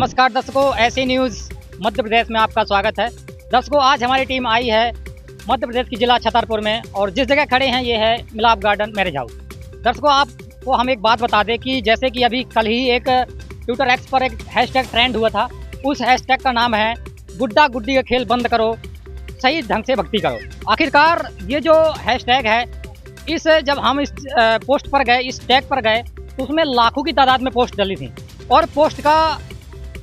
नमस्कार दर्शकों, ऐसी न्यूज़ मध्य प्रदेश में आपका स्वागत है। दर्शकों, आज हमारी टीम आई है मध्य प्रदेश की जिला छतरपुर में और जिस जगह खड़े हैं ये है मिलाप गार्डन मैरिज हाउस। दर्शकों, आपको हम एक बात बता दें कि जैसे कि अभी कल ही एक ट्विटर एक्स पर एक हैशटैग ट्रेंड हुआ था। उस हैशटैग का नाम है गुड्डा गुड्डी का खेल बंद करो, सही ढंग से भक्ति करो। आखिरकार ये जो हैशटैग है, इस जब हम इस पोस्ट पर गए, इस टैग पर गए, तो उसमें लाखों की तादाद में पोस्ट डली थी और पोस्ट का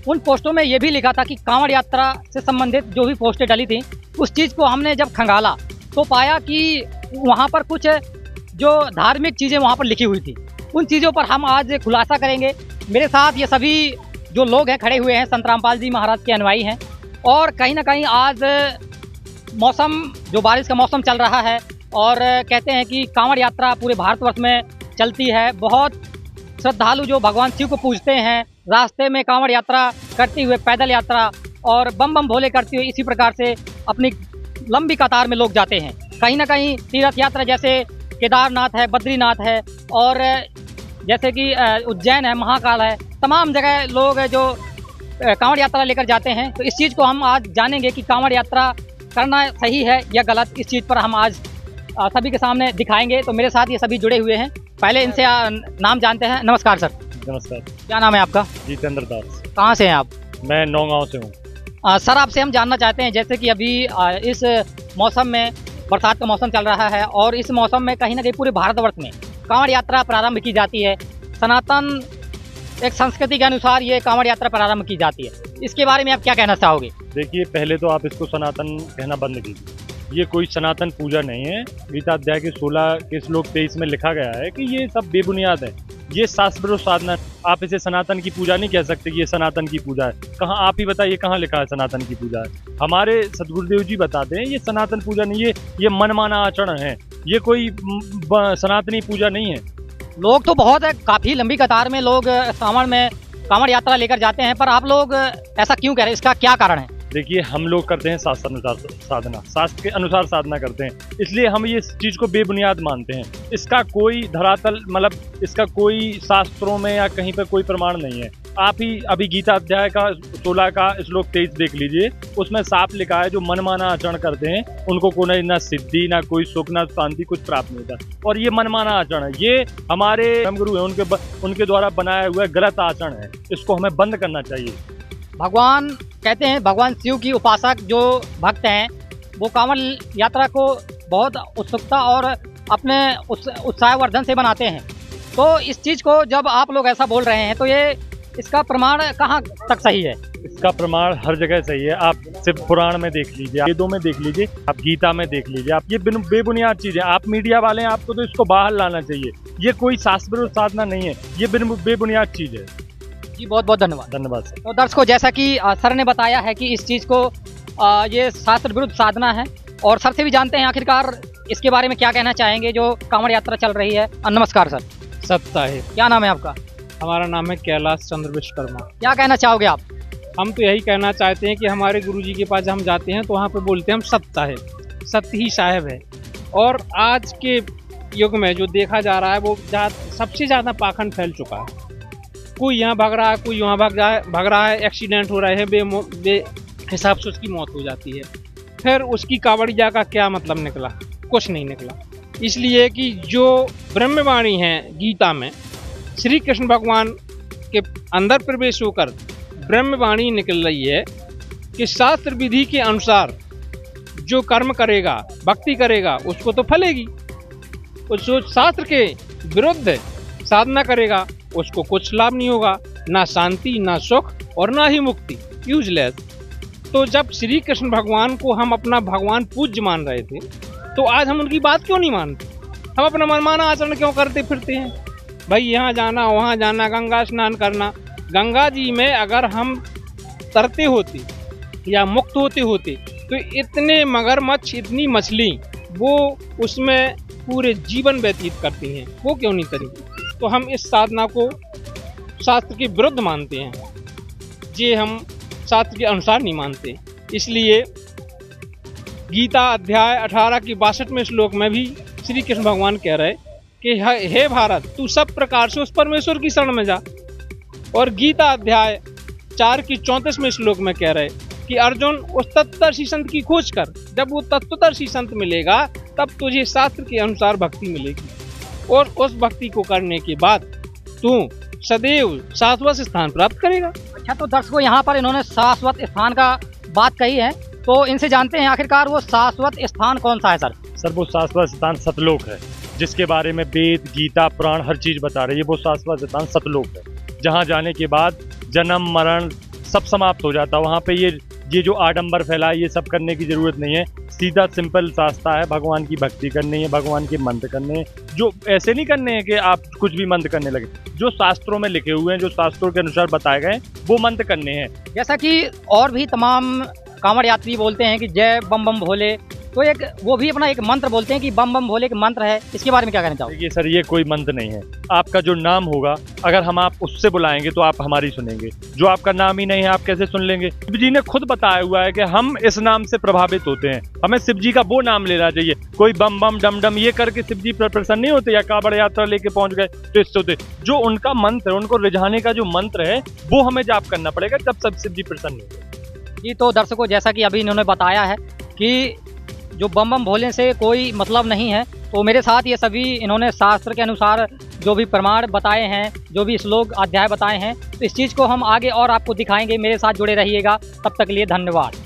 उन पोस्टों में ये भी लिखा था कि कांवड़ यात्रा से संबंधित जो भी पोस्टें डली थी, उस चीज़ को हमने जब खंगाला तो पाया कि वहाँ पर कुछ जो धार्मिक चीज़ें वहाँ पर लिखी हुई थी। उन चीज़ों पर हम आज खुलासा करेंगे। मेरे साथ ये सभी जो लोग हैं खड़े हुए हैं, संत रामपाल जी महाराज के अनुयायी हैं और कहीं ना कहीं आज मौसम जो बारिश का मौसम चल रहा है और कहते हैं कि कांवड़ यात्रा पूरे भारतवर्ष में चलती है। बहुत श्रद्धालु जो भगवान शिव को पूजते हैं, रास्ते में कांवड़ यात्रा करती हुए, पैदल यात्रा और बम बम भोले करती हुई इसी प्रकार से अपनी लंबी कतार में लोग जाते हैं। कहीं ना कहीं तीर्थ यात्रा जैसे केदारनाथ है, बद्रीनाथ है और जैसे कि उज्जैन है, महाकाल है, तमाम जगह लोग जो कांवड़ यात्रा लेकर जाते हैं। तो इस चीज़ को हम आज जानेंगे कि कांवड़ यात्रा करना सही है या गलत। इस चीज़ पर हम आज सभी के सामने दिखाएंगे। तो मेरे साथ ये सभी जुड़े हुए हैं। पहले इनसे नाम जानते हैं। नमस्कार सर। नमस्कार। क्या नाम है आपका? जितेंद्र दास। कहाँ से हैं आप? मैं नौगांव से हूँ। सर, आपसे हम जानना चाहते हैं, जैसे कि अभी इस मौसम में बरसात का मौसम चल रहा है और इस मौसम में कहीं ना कहीं पूरे भारतवर्ष में कांवड़ यात्रा प्रारंभ की जाती है। सनातन एक संस्कृति के अनुसार ये कांवड़ यात्रा प्रारंभ की जाती है। इसके बारे में आप क्या कहना चाहोगे? देखिए, पहले तो आप इसको सनातन कहना बंद कीजिए। ये कोई सनातन पूजा नहीं है। गीता अध्याय के 16 के श्लोक 23 में लिखा गया है कि ये सब बेबुनियाद है। ये शास्त्र साधना। आप इसे सनातन की पूजा नहीं कह सकते कि ये सनातन की पूजा है। कहाँ, आप ही बताइए कहाँ लिखा है सनातन की पूजा है? हमारे सदगुरुदेव जी बताते हैं ये सनातन पूजा नहीं है, ये मनमाना आचरण है। ये कोई सनातनी पूजा नहीं है। लोग तो बहुत है, काफ़ी लंबी कतार में लोग सावन में कांवड़ यात्रा लेकर जाते हैं, पर आप लोग ऐसा क्यों कह रहे हैं? इसका क्या कारण है? देखिए, हम लोग करते हैं शास्त्र अनुसार साधना, शास्त्र के अनुसार साधना करते हैं, इसलिए हम ये चीज़ को बेबुनियाद मानते हैं। इसका कोई धरातल, मतलब इसका कोई शास्त्रों में या कहीं पर कोई प्रमाण नहीं है। आप ही अभी गीता अध्याय का 16 का श्लोक 23 देख लीजिए, उसमें साफ लिखा है जो मनमाना आचरण करते हैं उनको कोई ना सिद्धि, ना कोई सुख, ना शांति कुछ प्राप्त नहीं होता। और ये मनमाना आचरण है, ये हमारे धर्मगुरु हैं उनके द्वारा बनाया हुआ गलत आचरण है। इसको हमें बंद करना चाहिए। भगवान कहते हैं, भगवान शिव की उपासक जो भक्त हैं वो कांवड़ यात्रा को बहुत उत्सुकता और अपने उत्साहवर्धन से बनाते हैं। तो इस चीज़ को जब आप लोग ऐसा बोल रहे हैं तो ये इसका प्रमाण कहाँ तक सही है? इसका प्रमाण हर जगह सही है। आप सिर्फ पुराण में देख लीजिए, वेदों में देख लीजिए, आप गीता में देख लीजिए। आप ये बेबुनियाद चीज़ें, आप मीडिया वाले हैं, आपको तो इसको बाहर लाना चाहिए। ये कोई शास्त्र साधना नहीं है, ये बेबुनियाद चीज़ है। जी, बहुत बहुत धन्यवाद। धन्यवाद सर। तो दर्शकों, जैसा कि सर ने बताया है कि इस चीज़ को ये शास्त्र विरुद्ध साधना है और सर से भी जानते हैं आखिरकार इसके बारे में क्या कहना चाहेंगे जो कांवड़ यात्रा चल रही है। नमस्कार सर। सत्ता है। क्या नाम है आपका? हमारा नाम है कैलाश चंद्र विश्वकर्मा। क्या कहना चाहोगे आप? हम तो यही कहना चाहते हैं कि हमारे गुरुजी के पास हम जाते हैं तो वहाँ पे बोलते हैं हम सत्ता है, सत्य ही साहेब है। और आज के युग में जो देखा जा रहा है वो सबसे ज़्यादा पाखंड फैल चुका है। कोई यहाँ भाग रहा है, कोई वहाँ भाग रहा है, एक्सीडेंट हो रहे हैं, बे हिसाब से उसकी मौत हो जाती है। फिर उसकी कांवड़िया का क्या मतलब निकला? कुछ नहीं निकला। इसलिए कि जो ब्रह्मवाणी है गीता में, श्री कृष्ण भगवान के अंदर प्रवेश होकर ब्रह्मवाणी निकल रही है कि शास्त्र विधि के अनुसार जो कर्म करेगा, भक्ति करेगा, उसको तो फलेगी। जो शास्त्र के विरुद्ध साधना करेगा उसको कुछ लाभ नहीं होगा, ना शांति, ना सुख और ना ही मुक्ति, यूजलेस। तो जब श्री कृष्ण भगवान को हम अपना भगवान पूज्य मान रहे थे तो आज हम उनकी बात क्यों नहीं मानते? हम अपना मनमाना आचरण क्यों करते फिरते हैं? भाई यहाँ जाना, वहाँ जाना, गंगा स्नान करना। गंगा जी में अगर हम तरते होते या मुक्त होते तो इतने मगरमच्छ, इतनी मछली वो उसमें पूरे जीवन व्यतीत करती हैं, वो क्यों नहीं करेंगी? तो हम इस साधना को शास्त्र के विरुद्ध मानते हैं, ये हम शास्त्र के अनुसार नहीं मानते। इसलिए गीता अध्याय 18 की 62वें श्लोक में भी श्री कृष्ण भगवान कह रहे कि हे भारत, तू सब प्रकार से उस परमेश्वर की शरण में जा। और गीता अध्याय 4 की 34वें श्लोक में कह रहे कि अर्जुन उस तत्वदर्शी संत की खोज कर, जब वो तत्वदर्शी संत मिलेगा तब तुझे शास्त्र के अनुसार भक्ति मिलेगी, और उस भक्ति को करने के बाद तू सदैव शाश्वत स्थान प्राप्त करेगा। अच्छा, तो दर्शकों यहाँ पर इन्होंने शाश्वत स्थान का बात कही है, तो इनसे जानते हैं आखिरकार वो शाश्वत स्थान कौन सा है सर? सर वो शाश्वत स्थान सतलोक है, जिसके बारे में वेद, गीता, पुराण हर चीज़ बता रही है। वो शाश्वत स्थान सतलोक है, जहाँ जाने के बाद जन्म मरण सब समाप्त हो जाता है। वहाँ पे ये जो आडंबर फैला है, ये सब करने की ज़रूरत नहीं है। सीधा सिंपल रास्ता है, भगवान की भक्ति करनी है, भगवान के मंत्र करने हैं, जो ऐसे नहीं करने हैं कि आप कुछ भी मंत्र करने लगे। जो शास्त्रों में लिखे हुए हैं, जो शास्त्रों के अनुसार बताए गए वो मंत्र करने हैं। जैसा कि और भी तमाम कांवड़ यात्री बोलते हैं कि जय बम बम भोले, तो एक वो भी अपना एक मंत्र बोलते हैं कि बम बम भोले एक मंत्र है, इसके बारे में क्या कहना चाहोगे? देखिए सर, ये कोई मंत्र नहीं है। आपका जो नाम होगा, अगर हम आप उससे बुलाएंगे तो आप हमारी सुनेंगे। जो आपका नाम ही नहीं है, आप कैसे सुन लेंगे? शिव जी ने खुद बताया हुआ है कि हम इस नाम से प्रभावित होते हैं। हमें शिव जी का वो नाम लेना चाहिए। कोई बम बम डम डम ये करके शिव जी प्रसन्न नहीं होते, या कांवड़ यात्रा लेके पहुंच गए तो इससे होते। जो उनका मंत्र है, उनको रिझाने का जो मंत्र है, वो हमें जाप करना पड़ेगा, तब सब शिव जी प्रसन्न होंगे। जी, तो दर्शकों जैसा कि अभी इन्होंने बताया है कि जो बम बम भोले से कोई मतलब नहीं है, तो मेरे साथ ये सभी इन्होंने शास्त्र के अनुसार जो भी प्रमाण बताए हैं, जो भी श्लोक अध्याय बताए हैं, तो इस चीज़ को हम आगे और आपको दिखाएंगे। मेरे साथ जुड़े रहिएगा, तब तक के लिए धन्यवाद।